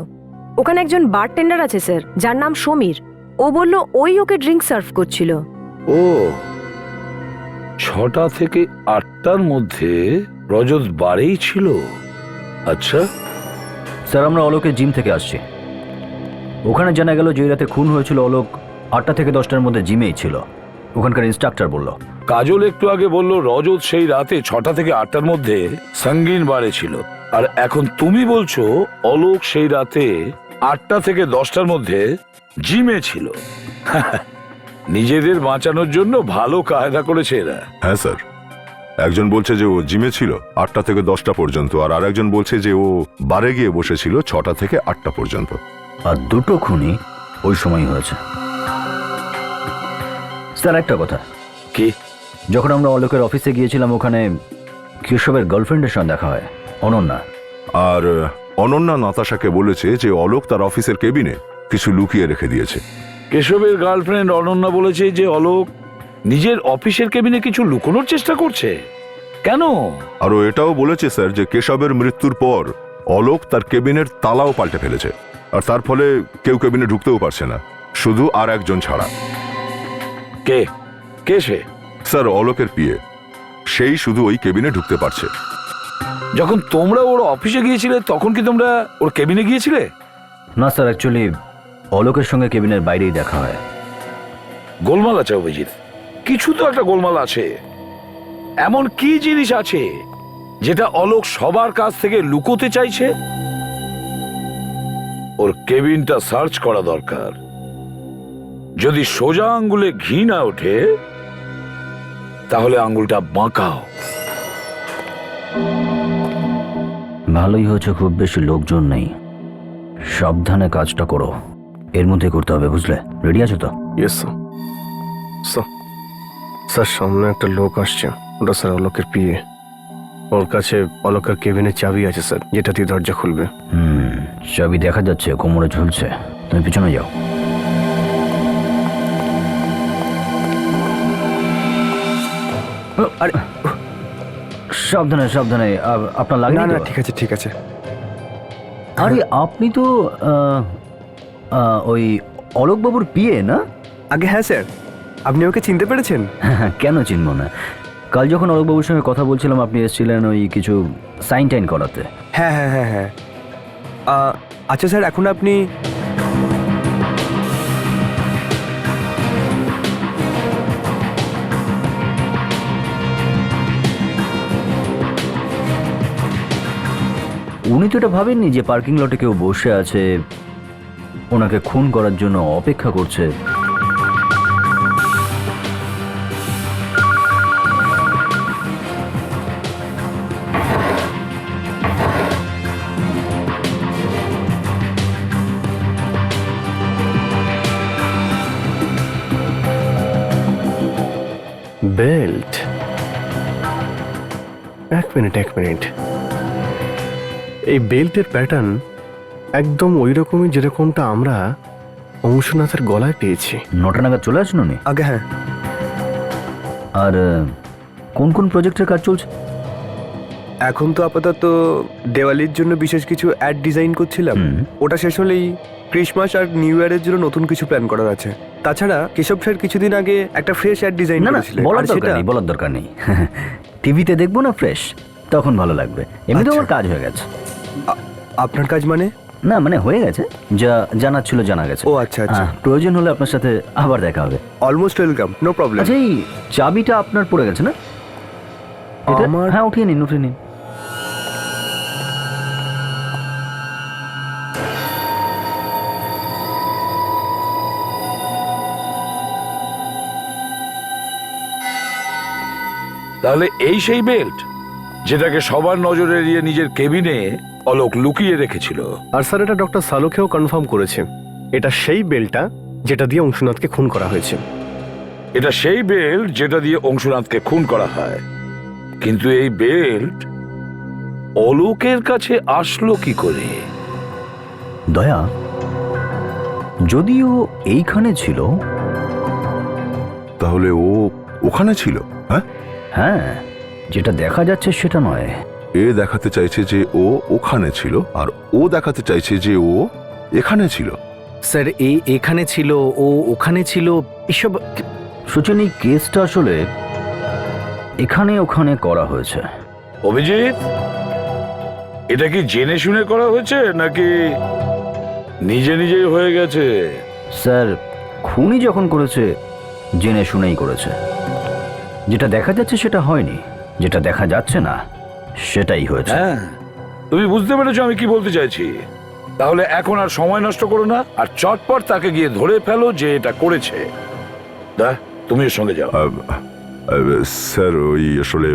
ওখানে একজন বারটেন্ডার আছে স্যার, যার নাম সমীর। ও বলল ওই ওকে ড্রিঙ্ক সার্ভ করছিল। ও 6টা থেকে 8টার মধ্যে রজত বাড়েই ছিল। আচ্ছা, স্যার, আমরা অলোকের জিম থেকে আসছি। ওখানে জানা গেল যে রাতে খুন হয়েছিল অলোক 8টা থেকে 10টার মধ্যে জিমেই ছিল, ওখানকার ইনস্ট্রাক্টর বলল। কাজল একটু আগে বলল রজত সেই রাতে 6টা থেকে 8টার মধ্যে সঙ্গীন বারে ছিল, আর এখন তুমি বলছো অলোক সেই রাতে 8টা থেকে 10টার মধ্যে জিমে ছিল। নিজেদের বাঁচানোর জন্য ভালো কায়দা করেছে এরা। হ্যাঁ স্যার, একজন বলছে যে ও জিমে ছিল 8টা থেকে 10টা পর্যন্ত, আর আরেকজন বলছে যে ও বারে গিয়ে বসেছিল 6টা থেকে 8টা পর্যন্ত। আর দুটো খুনই ওই সময় হয়েছে। স্যার, একটা কথা, কি? যখন আমরা অলোকের অফিসে গিয়েছিলাম, ওখানে কেশবের গার্লফ্রেন্ডের সঙ্গে দেখা হয়, অনন্যা। আর অনন্যা নাতাশাকে বলেছে যে অলোক তার অফিসের কেবিনে কিছু লুকিয়ে রেখে দিয়েছে। কেশবের গার্লফ্রেন্ড অনন্যা বলেছে যে অলোক নিজের অফিসের কেবিনে কিছু লুকোনোর চেষ্টা করছে। কেন? আর ও এটাও বলেছে স্যার যে কেশবের মৃত্যুর পর অলোক তার কেবিনের তালাও পাল্টে ফেলেছে, আর তার ফলে কেউ কেবিনে ঢুকতেও পারছে না, শুধু আর একজন ছাড়া। কে? কে সে? স্যার, অলোকের পিএ, সেই শুধু ওই কেবিনে ঢুকতে পারছে। যখন তোমরা ওর অফিসে গিয়েছিলে তখন কি তোমরা ওর কেবিনে গিয়েছিলে? না স্যার, অ্যাকচুয়ালি অলোকের সঙ্গে কেবিনের বাইরেই দেখা হয়। গোলমাল আছে অভিজিৎ, কিছু তো একটা গোলমাল আছে। এমন কি জিনিস আছে যেটা অলোক সবার কাছ থেকে লুকোতে চাইছে? ওর কেবিনটা সার্চ করা দরকার। যদি সোজা আঙ্গুলে ঘি না ওঠে তাহলে আঙ্গুলটা বাঁকাও। ভালোই হয়েছে খুব বেশি লোকজন নেই, সাবধানে কাজটা করো, এর মধ্যে করতে হবে, বুঝলে? রেডি আছো তো? Yes sir. স্যার, সামনে একটা লোক আসছে, ওটা স্যার অলোকের পিএ। ওর কাছে অলোকের কেবিনের চাবি আছে স্যার, যেটা দিয়ে দরজা খুলবে। চাবি দেখা যাচ্ছে, কোমরে ঝুলছে, তুমি পিছনে যাও। আরে সাবধানে সাবধানে, আপনার লাগে না? ঠিক আছে ঠিক আছে। আরে আপনি তো ওই অলোকবাবুর পিএ না? আগে হ্যাঁ স্যার, আপনি ওকে চিনতে পেরেছেন? কেন চিনব না, কাল যখন অলোকবাবুর সঙ্গে কথা বলছিলাম আপনি এসেছিলেন ওই কিছু সাইন টাইন করাতে। হ্যাঁ হ্যাঁ হ্যাঁ হ্যাঁ। আচ্ছা স্যার, এখন আপনি উনি তো এটা ভাবেননি যে পার্কিং লটে কেউ বসে আছে, ওনাকে খুন করার জন্য অপেক্ষা করছে। বেল্ট, এক মিনিট, এই বেল্টের প্যাটার্ন একদম ওই রকমই যেরকমটা আমরা অংশনাথের গলায় পেয়েছি। 9টা নাগাদ চলে আসুন উনি। আগে হ্যাঁ। আর কোন কোন প্রজেক্টের কাজ চলছে? এখন তো আপাতত দেওয়ালির জন্য বিশেষ কিছু অ্যাড ডিজাইন করছিলাম, ওটা শেষ হলেই ক্রিসমাস আর নিউ ইয়ারের জন্য নতুন কিছু প্ল্যান করার আছে। তাছাড়া কেশব স্যার কিছুদিন আগে একটা ফ্রেশ অ্যাড ডিজাইন না না, করেছিলেন, বলার আর দরকার সেটা নেই, বলার দরকার নেই। টিভিতে দেখবো না ফ্রেশ, তখন ভালো লাগবে। এমনিতেও আমার কাজ হয়ে গেছে। আপনার কাজ মানে? না মানে হয়ে গেছে, যা জানার ছিল জানা গেছে। ও আচ্ছা আচ্ছা, প্রয়োজন হলে আপনার সাথে আবার দেখা হবে। Almost welcome, no problem. আচ্ছা, এই চাবিটা আপনার পড়ে গেছে না? এটা? আমার? হ্যাঁ, উঠিয়ে নিন, উঠিয়ে নিন। তাহলে এই সেই বেল্ট যেটাকে সবার নজর এড়িয়ে নিজের কেবিনে অলোক লুকিয়ে রেখেছিল। আর স্যার এটা ডক্টর সালোকেও কনফার্ম করেছে, এটা সেই বেলটা যেটা দিয়ে অংশনাথকে খুন করা হয়েছে। এটা সেই বেল্ট যেটা দিয়ে অংশুনাথকে খুন করা হয়, কিন্তু এই বেল্ট অলোকের কাছে আসলো কি করে? দয়া, যদিও এইখানে ছিল, তাহলে ও ওখানে ছিল? হ্যাঁ হ্যাঁ, যেটা দেখা যাচ্ছে সেটা নয়। এ দেখাতে চাইছে যে ও ওখানে ছিল, আর ও দেখাতে চাইছে যে ও এখানে ছিল। স্যার এখানে ছিল, ও ওখানে ছিল, এসব। সুচেন, এই কেসটা আসলে এখানে ওখানে করা হয়েছে। অভিজিৎ, এটা কি জেনে শুনে করা হয়েছে নাকি নিজে নিজেই হয়ে গেছে? স্যার, খুনি যখন করেছে জেনে শুনেই করেছে। যেটা দেখা যাচ্ছে সেটা হয়নি, যেটা দেখা যাচ্ছে না সেটাই হয়েছে। হ্যাঁ, তুমি বুঝতে পেরেছো আমি কি বলতে চাইছি? তাহলে এখন আর সময় নষ্ট করো না, আর চটপট তাকে গিয়ে ধরে ফেলো যে এটা করেছে। দা, তুমি এর সঙ্গে যাও। স্যার, ওই আসলে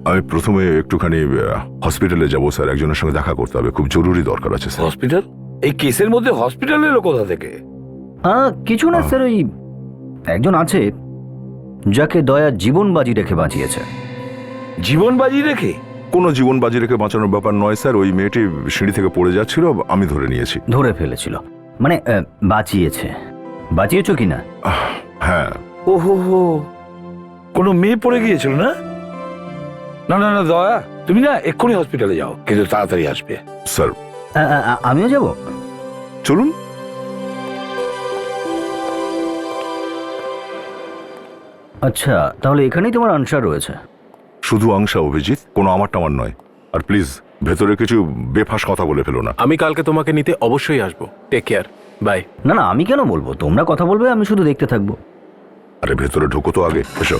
আমি প্রথমে একটুখানি হসপিটালে যাব স্যার, একজনের সঙ্গে দেখা করতে হবে, খুব জরুরি দরকার আছে স্যার। হসপিটাল? এই কেসের মধ্যে হসপিটাল এলো কোথা থেকে? কিছু না স্যার, ওই একজন আছে যাকে দয়া জীবন বাজি রেখে বাঁচিয়েছে। জীবন বাজি রেখে? কোনো জীবন বাজি রেখে বাঁচানোর ব্যাপার নয় স্যার, ওই মেয়েটি সিঁড়ি থেকে পড়ে যাচ্ছিল, আমি ধরে নিয়েছি। ধরে ফেলেছিল মানে বাঁচিয়েছে। বাঁচিয়েছো কিনা? হ্যাঁ। ওহো, কোনো মেয়ে পড়ে গিয়েছিল না? না না না দয়া, তুমি না এক্ষুনি হসপিটালে যাও, কিন্তু তাড়াতাড়ি আসবে। স্যার, আমিও যাব। চলুন। আচ্ছা, তাহলে এখানেই তোমার আনসার রয়েছে? শুধু অংশা অভিজিৎ, কোনো আমার টামার নয়। আর প্লিজ ভেতরে কিছু বেফাস কথা বলে ফেলো না। আমি কালকে তোমাকে নিতে অবশ্যই আসবো। Take care, bye. না না, আমি কেন বলবো, তোমরা কথা বলবে, আমি শুধু দেখতে থাকবো। আরে ভেতরে ঢোকো তো আগে, এসো।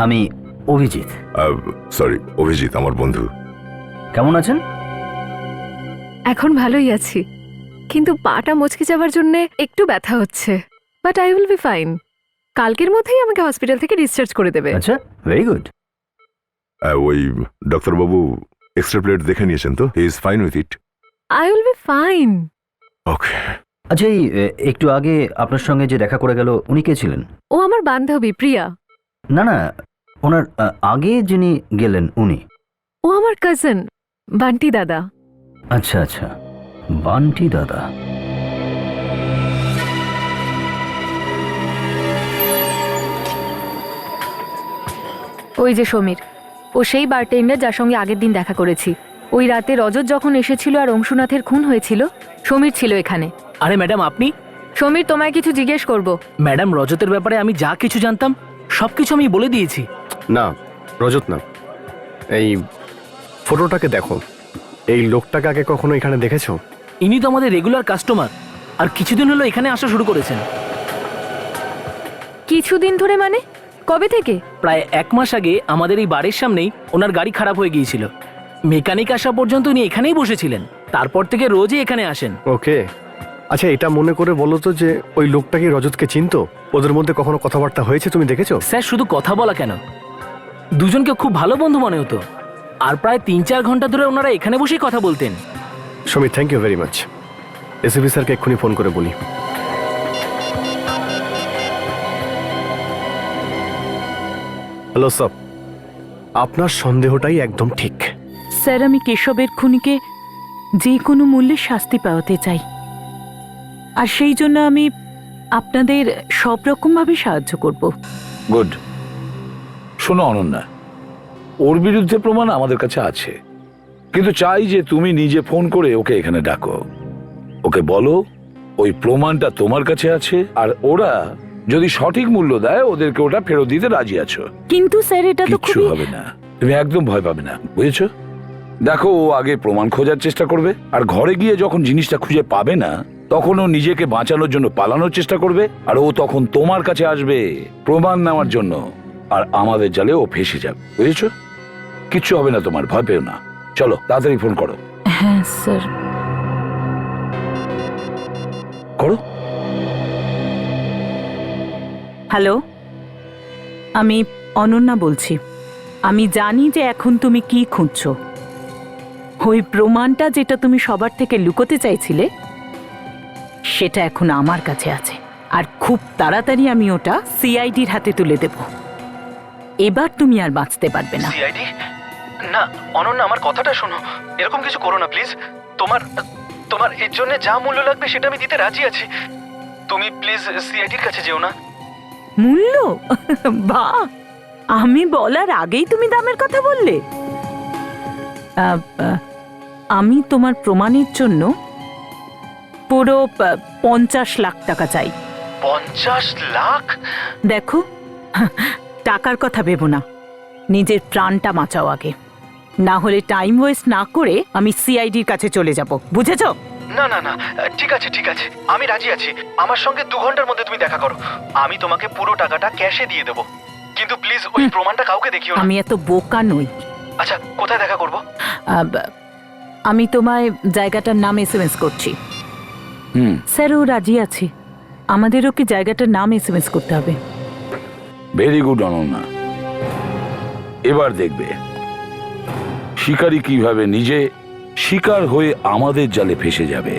আমি অভিজিৎ। সরি, অভিজিৎ আমার বন্ধু। কেমন আছেন? এখন ভালোই আছি, কিন্তু পাটা মচকে যাওয়ার জন্য একটু ব্যথা হচ্ছে, but I will be fine. কালকের মধ্যেই আমাকে হসপিটাল থেকে ডিসচার্জ করে দেবে। আচ্ছা, ভেরি গুড। ওই ডাক্তারবাবু এক্সট্রা প্লেট দেখে নিয়েছেন তো? He is fine with it. I will be fine. Okay. আচ্ছা, এই একটু আগে আপনার সঙ্গে যে দেখা করে গেল, উনি কে ছিলেন? ও আমার বান্ধবী প্রিয়া। না না, ওনার আগে যিনি গেলেন উনি? ও আমার কাজিন বান্টি দাদা। আচ্ছা আচ্ছা, বান্টি দাদা। ওই যে সমীর, ও সেই বারটেন্ডার যার সঙ্গে আগের দিন দেখা করেছি। ওই রাতে রজত যখন এসেছিল আর অংশুনাথের খুন হয়েছিল, সমীর ছিল এখানে। আরে ম্যাডাম, আপনি? সমীর, তোমায় কিছু জিজ্ঞেস করব। ম্যাডাম, রজতের ব্যাপারে আমি যা কিছু জানতাম সবকিছু আমি বলে দিয়েছি। না, রজত না, এই ফটোটাকে দেখো, এই লোকটাকে আগে কখনো এখানে দেখেছো? ইনি তো আমাদের রেগুলার কাস্টমার, আর কিছুদিন হলো এখানে আসা শুরু করেছেন। কিছুদিন ধরে মানে কবে থেকে? প্রায় 1 মাস আগে আমাদের এই বাড়ির সামনেই ওনার গাড়ি খারাপ হয়ে গিয়েছিল। মেকানিক আসা পর্যন্ত উনি এখানেই বসেছিলেন, তারপর থেকে রোজই এখানে আসেন। ওকে, আচ্ছা এটা মনে করে বলো তো যে ওই লোকটা কি রজতকে চিনতো? ওদের মধ্যে কখনো কথাবার্তা হয়েছে, তুমি দেখেছো? স্যার শুধু কথা বলা কেন, দুজনকে খুব ভালো বন্ধু মনে হতো, আর প্রায় 3-4 ঘন্টা ধরে ওনারা এখানে বসেই কথা বলতেন। Samir, thank you very much. ACP স্যারকে এক্ষুনি ফোন করে বলি। হ্যালো স্যার, আপনার সন্দেহটাই একদম ঠিক। স্যার, আমি কেশবের খুনিকে যে কোনো মূল্যে শাস্তি পাওয়াতে চাই, আর সেই জন্য আমি আপনাদের সব রকমভাবে সাহায্য করব। গুড। শোনো অনন্যা, ওর বিরুদ্ধে প্রমাণ আমাদের কাছে আছে, কিন্তু চাই যে তুমি নিজে ফোন করে ওকে এখানে ডাকো। ওকে বলো ওই প্রমাণটা তোমার কাছে আছে, আর ওরা যদি সঠিক মূল্য দেয় ওদেরকে ওটা ফেরত দিতে রাজি আছো। কিন্তু স্যার এটা তো কিচ্ছু খুবই... হবে না, তুমি একদম ভয় পাবে না, বুঝেছো? দেখো, ও আগে প্রমাণ খোঁজার চেষ্টা করবে, আর ঘরে গিয়ে যখন জিনিসটা খুঁজে পাবে না তখন ও নিজেকে বাঁচানোর জন্য পালানোর চেষ্টা করবে, আর ও তখন তোমার কাছে আসবে প্রমাণ নেওয়ার জন্য, আর আমাদের জালে ও ফেসে যাবে, বুঝেছো? কিচ্ছু হবে না তোমার, ভয় পেও না। চলো তাড়াতাড়ি ফোন করো। হ্যাঁ স্যার। করো। হ্যালো, আমি অনন্যা বলছি। আমি জানি যে এখন তুমি কি খুঁজছো। ওই প্রমাণটা যেটা তুমি সবার থেকে লুকোতে চাইছিলে সেটা এখন আমার কাছে আছে, আর খুব তাড়াতাড়ি আমি ওটা সিআইডির হাতে তুলে দেব। এবার তুমি আর বাঁচতে পারবে না। সিআইডি? না অনন্যা, আমার কথাটা শোনো, এরকম কিছু করো না প্লিজ। তোমার এর জন্য যা মূল্য লাগবে সেটা আমি দিতে রাজি আছি। তুমি প্লিজ সিআইডির কাছে যেও না। মূল্য? বাহ, আমি বলার আগেই তুমি দামের কথা বললে। আমি তোমার প্রমাণের জন্য পুরো 50 লাখ টাকা চাই। 50 লাখ? দেখো, টাকার কথা ভেবো না, নিজের প্রাণটা বাঁচাও আগে, না হলে টাইম ওয়েস্ট না করে আমি সিআইডির কাছে চলে যাব, বুঝেছো? না না না, ঠিক আছে ঠিক আছে, আমি রাজি আছি। আমার সঙ্গে 2 ঘন্টার মধ্যে তুমি দেখা করো, আমি তোমাকে পুরো টাকাটা ক্যাশে দিয়ে দেবো, কিন্তু প্লিজ ওই প্রমাণটা কাউকে দেখিও না। আমি এত বোকা নই। আচ্ছা, কোথায় দেখা করব? আমি তোমায় জায়গাটার নাম এসএমএস করছি। স্যার, ও রাজি আছে, আমাদেরও কি জায়গাটার নাম এসএমএস করতে হবে? ভেরি গুড অনন্যা, এবার দেখবে শিকারী কিভাবে নিজে শিকার হয়ে আমাদের জালে ফেসে যাবে।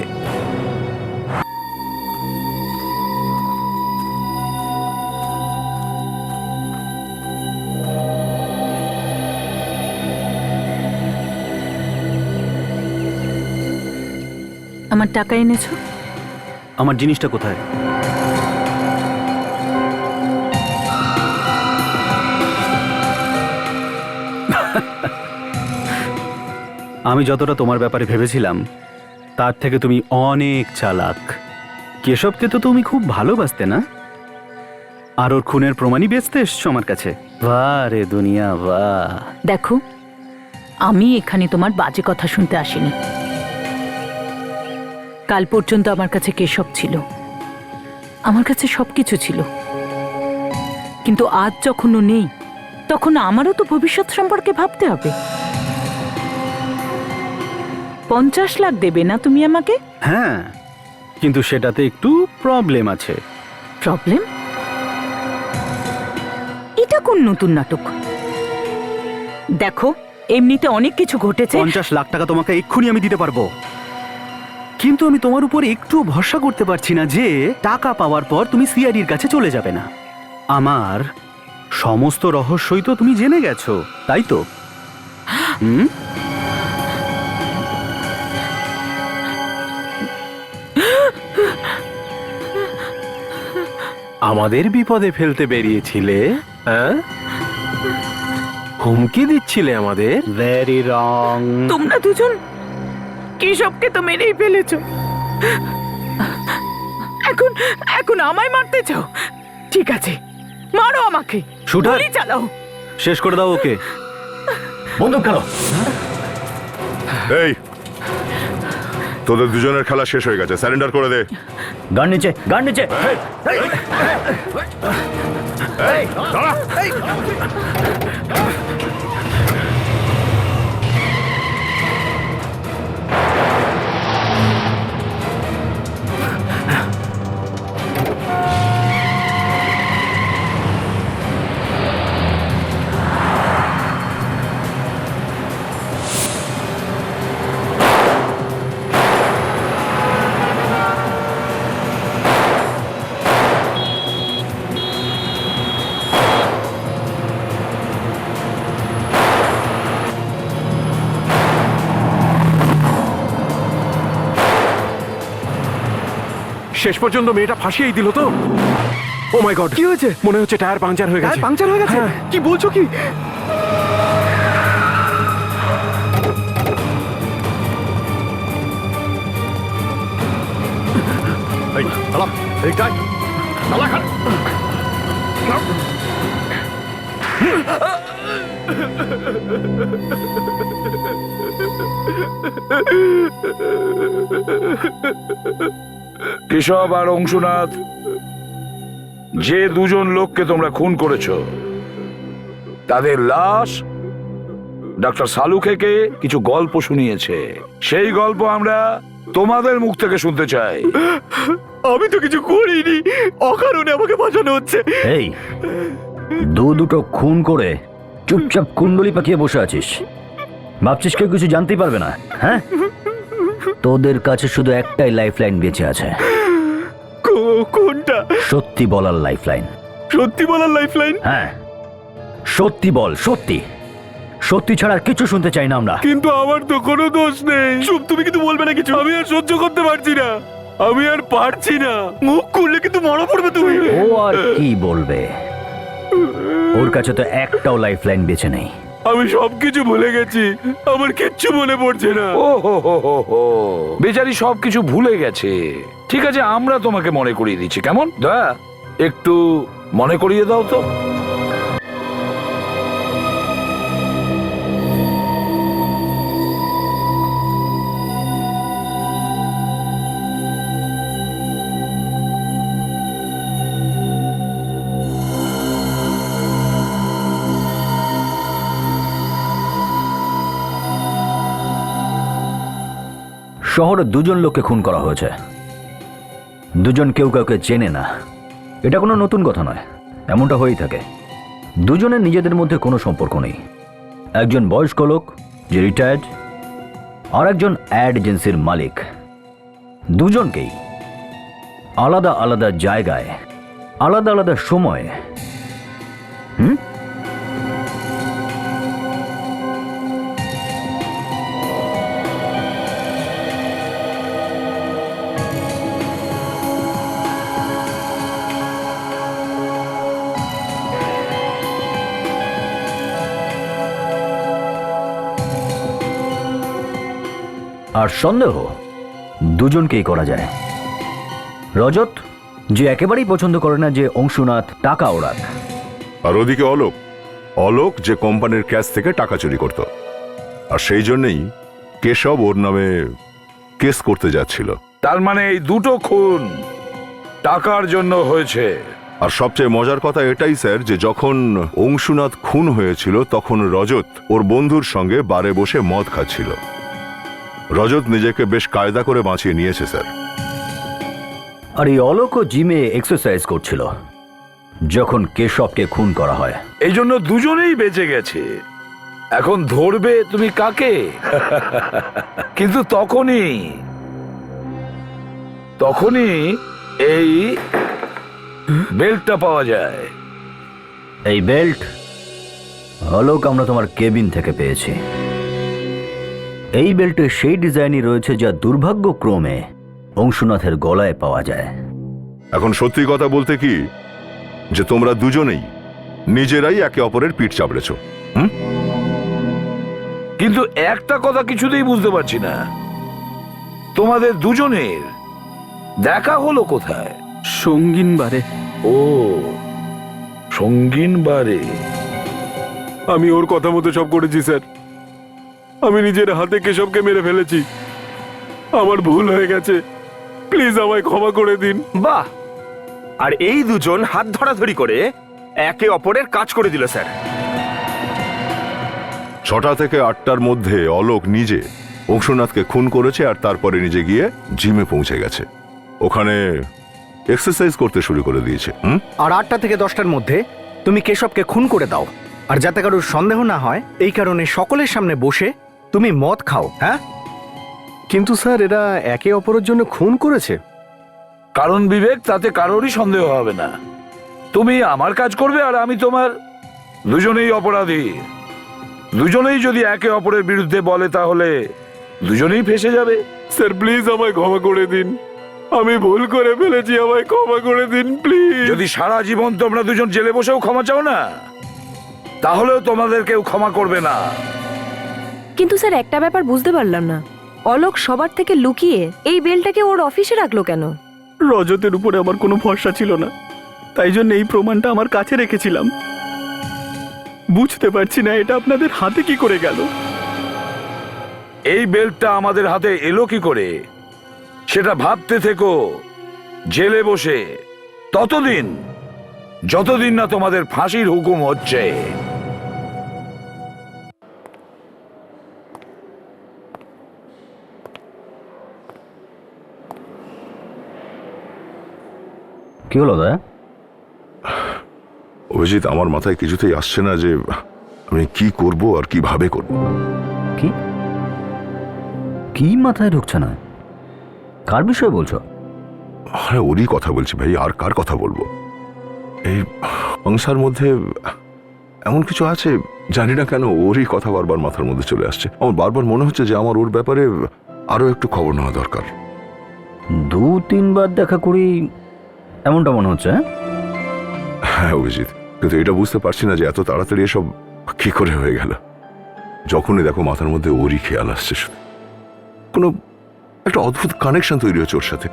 আমার টাকা এনেছো? আমার জিনিসটা কোথায়? আমি যতটা তোমার ব্যাপারে ভেবেছিলাম তার থেকে তুমি অনেক চালাক। কেশবকে তো তুমি খুব ভালোবাসতে না? আর ওর খুনের প্রমাণই বেচতে এসছো আমার কাছে? বাহ রে দুনিয়া বাহ। দেখো, আমি এখানে তোমার বাজে কথা শুনতে আসিনি। কাল পর্যন্ত আমার কাছে কেশব ছিল, আমার কাছে সবকিছু ছিল, কিন্তু আজ যখন ও নেই তখন আমারও তো ভবিষ্যৎ সম্পর্কে ভাবতে হবে। 50 লাখ দেবে না তুমি আমাকে? হ্যাঁ, কিন্তু সেটাতে একটু প্রবলেম আছে। প্রবলেম? এটা কোন নতুন নাটক? দেখো, এমনিতে অনেক কিছু ঘটেছে। 50 লাখ টাকা তোমাকে এক্ষুনি আমি দিতে পারবো, কিন্তু আমি তোমার উপর একটু ভরসা করতে পারছি না যে টাকা পাওয়ার পর তুমি সিআইডির কাছে চলে যাবে না। আমার সমস্ত রহস্যই তো তুমি জেনে গেছো, তাই তো? আমাদের বিপদে ফেলতে বেরিয়েছিলে, হ্যাঁ? হুমকি দিচ্ছিলে আমাদের? Very wrong. তোমরা দুজন কেশবকে তো মেরেই ফেলেছো, এখন আমায় মারতে চাও? ঠিক আছে, মারো আমাকে, শুটার, গুলি চালাও। শেষ করে দাও ওকে। বন্দুক কেন? এই তোদের দুজনের খেলা শেষ হয়ে গেছে, স্যারেন্ডার করে দে। গান নিচে, গান নিচে। শেষ পর্যন্ত মেয়েটা ফাঁসিয়েই দিল তো। ও মাই গড, কি হয়েছে? মনে হচ্ছে টায়ার পাংচার হয়ে গেছে। পাংচার হয়ে গেছে? হ্যাঁ। কি বলছো কি? কেশব আর অংশুনাথ, যে দুজন লোককে তোমরা খুন করেছো তাদের লাশ ডক্টর সালুখেকে কিছু গল্প শুনিয়েছে। সেই গল্প আমরা তোমাদের মুখ থেকে শুনতে চাই। আমি তো কিছু করিনি, অকারণে আমাকে বাঁচানো হচ্ছে। এই দুটো খুন করে চুপচাপ কুণ্ডলি পাকিয়ে বসে আছিস, ভাবছিস কেউ কিছু জানতেই পারবে না? হ্যাঁ, তোদের কাছে শুধু একটাই লাইফলাইন বেঁচে আছে। কোনটা? সত্যি বলার লাইফলাইন। সত্যি বলার লাইফলাইন? হ্যাঁ, সত্যি বল, সত্যি। সত্যি ছাড়া আর কিছু শুনতে চাই না আমরা। কিন্তু আমার তো কোনো দোষ নেই। চুপ, তুমি কিন্তু বলবে না কিছু। আমি আর সহ্য করতে পারছি না, আমি আর পারছি না। মুখ খুললে কিন্তু মরা পড়বে তুমি। ও আর কি বলবে? ওর কাছে তো একটাও লাইফলাইন বেঁচে নেই। আমি সবকিছু ভুলে গেছি, আমার কিচ্ছু মনে পড়ছে না। ও হো হো হো হো, বেচারি সবকিছু ভুলে গেছে। ঠিক আছে, আমরা তোমাকে মনে করিয়ে দিচ্ছি। কেমন দয়া, একটু মনে করিয়ে দাও তো। শহরে দুজন লোককে খুন করা হয়েছে, দুজন কেউ কাউকে চেনে না। এটা কোনো নতুন কথা নয়, এমনটা হয়েই থাকে। দুজনের নিজেদের মধ্যে কোনো সম্পর্ক নেই। একজন বয়স্ক লোক যে রিটায়ার্ড, আর একজন অ্যাড এজেন্সির মালিক। দুজনকেই আলাদা আলাদা জায়গায় আলাদা আলাদা সময়ে আর সন্দেহ দুজনকেই করা যায়। রজত, যে একেবারেই পছন্দ করে না যে অংশুনাথ টাকা ওড়াক। আর ওদিকে অলোক, অলোক যে কোম্পানির ক্যাশ থেকে টাকা চুরি করত, আর সেই জন্যই কেশব ওর নামে কেস করতে যাচ্ছিল। তার মানে এই দুটো খুন টাকার জন্য হয়েছে। আর সবচেয়ে মজার কথা এটাই স্যার যে যখন অংশুনাথ খুন হয়েছিল তখন রজত ওর বন্ধুর সঙ্গে বারে বসে মদ খাচ্ছিল। রজত নিজেকে বেশ কায়দা করে বাঁচিয়ে নিয়েছে স্যার। আর এই অলোকও জিমে এক্সারসাইজ করছিল যখন কেশবকে খুন করা হয়। এই জন্য দুজনেই বেঁচে গেছে। এখন ধরবে তুমি কাকে? কিন্তু তখনই এই বেল্টটা পাওয়া যায়। এই বেল্ট অলোক আমরা তোমার কেবিন থেকে পেয়েছি। এই বেল্টে সেই ডিজাইনই রয়েছে যা দুর্ভাগ্যক্রমে অংশুনাথের গলায় পাওয়া যায়। এখন সত্যি কথা বলতে কি যে তোমরা দুজনেই নিজেরাই একে অপরের পিঠ চাপড়েছ। কিন্তু একটা কথা কিছুতেই বুঝতে পারছি না, তোমাদের দুজনের দেখা হলো কোথায়? সঙ্গীন বারে। ও, সঙ্গীন বারে। আমি ওর কথা মতো সব করেছি স্যার। আমি নিজের হাতে কেশবকে মেরে ফেলেছি। আমার ভুল হয়ে গেছে, প্লিজ আমায় ক্ষমা করে দিন। বাহ, আর এই দুজন হাত ধরাধরি করে একে অপরের কাজ করে দিল স্যার। 6টা থেকে 8টার মধ্যে অলোক নিজে অংশুনাথকে খুন করেছে আর তারপরে নিজে গিয়ে জিমে পৌঁছে গেছে। ওখানে এক্সারসাইজ করতে শুরু করে দিয়েছে। আর 8টা থেকে 10টার মধ্যে তুমি কেশবকে খুন করে দাও, আর যাতে কারোর সন্দেহ না হয় এই কারণে সকলের সামনে বসে তুমি মদ খাও। হ্যাঁ, কিন্তু স্যার এরা একে অপরের জন্য খুন করেছে। কারণ বিবেক, তাতে কারোরই সন্দেহ হবে না। তুমি আমার কাজ করবে আর আমি তোমার। দুজনেই অপরাধী। দুজনেই যদি একে অপরের বিরুদ্ধে বলে তাহলে দুজনেই ফেঁসে যাবে। স্যার প্লিজ আমায় ক্ষমা করে দিন, আমি ভুল করে ফেলেছি, আমায় ক্ষমা করে দিন প্লিজ। যদি সারা জীবন তোমরা দুজন জেলে বসেও ক্ষমা চাও না, তাহলেও তোমাদের কেউ ক্ষমা করবে না। কিন্তু স্যার একটা ব্যাপার বুঝতে পারলাম না, অলোক সবার থেকে লুকিয়ে এই বেলটাকে ওর অফিসে রাখলো কেন? রজতের উপরে আমার কোনো ভরসা ছিল না, তাই জন্য এই প্রমাণটা আমার কাছে রেখেছিলাম। বুঝতে পারছি না এটা আপনাদের হাতে কি করে গেল। এই বেল্টটা আমাদের হাতে এলো কি করে সেটা ভাবতে থেকো জেলে বসে, ততদিন যতদিন না তোমাদের ফাঁসির হুকুম হচ্ছে। কি হলো দয়া? অভিজিৎ, আমার মাথায় কিছুতেই আসছে না যে আমি কি করব আর কিভাবে করব। কি কি মাথায় ঢুকছে না? কার বিষয়ে বলছো? আরে ওরই কথা বলছি ভাই, আর কার কথা বলবো? এই সংসার মধ্যে এমন কিছু আছে, জানি না কেন ওরই কথা বারবার মাথার মধ্যে চলে আসছে। আমার বারবার মনে হচ্ছে যে আমার ওর ব্যাপারে আরো একটু খবর নেওয়া দরকার। 2-3 বার দেখা করি এমনটা মনে হচ্ছে। হ্যাঁ অভিজিৎ, কিন্তু এটা বুঝতে পারছি না যে এত তাড়াতাড়ি এসব কি করে হয়ে গেল। যখনই দেখো মাথার মধ্যে ওরই খেয়াল আসছে, শুধু কোনো একটা অদ্ভুত কানেকশন তৈরি হচ্ছে ওর সাথে।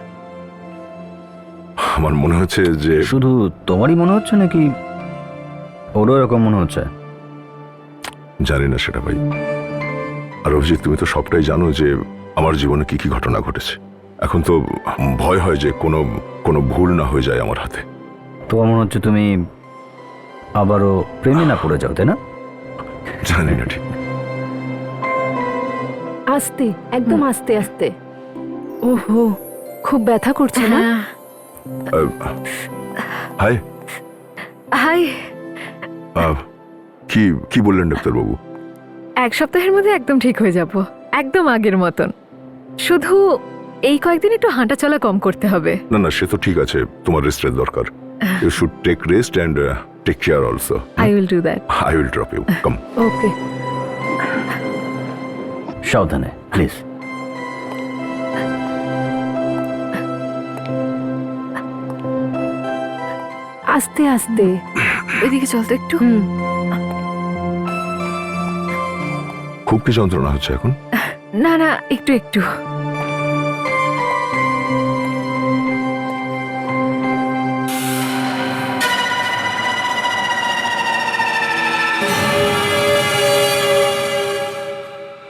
আমার মনে হচ্ছে যে শুধু তোমারই মনে হচ্ছে নাকি ওরও এরকম মনে হচ্ছে? জানি না সেটা ভাই। আর অভিজিৎ, তুমি তো সবটাই জানো যে আমার জীবনে কি কি ঘটনা ঘটেছে। এখন তো ভয় হয় যে কোনো ভুল না হয়ে যায় আমার হাতে। তোমার মনে হচ্ছে তুমি আবারও প্রেমে না পড়ে যাও, তাই না? জানি না ঠিক। আস্তে, একদম আস্তে আস্তে। ওহো, খুব ব্যথা করছে না? হাই। হাই। কি কি বললেন ডাক্তারবাবু? 1 সপ্তাহের মধ্যে একদম ঠিক হয়ে যাব, একদম আগের মতন। শুধু এই কয়েকদিন একটু হাঁটা চলা কম করতে হবে। না না, সে তো ঠিক আছে, তোমার রেস্টের দরকার। You should take rest and take care also. I will do that. I will drop you. Come. Okay. সাবধানে প্লিজ। আস্তে আস্তে। এদিকে চল তো একটু। খুব কি যন্ত্রণা হচ্ছে এখন? না না, একটু একটু।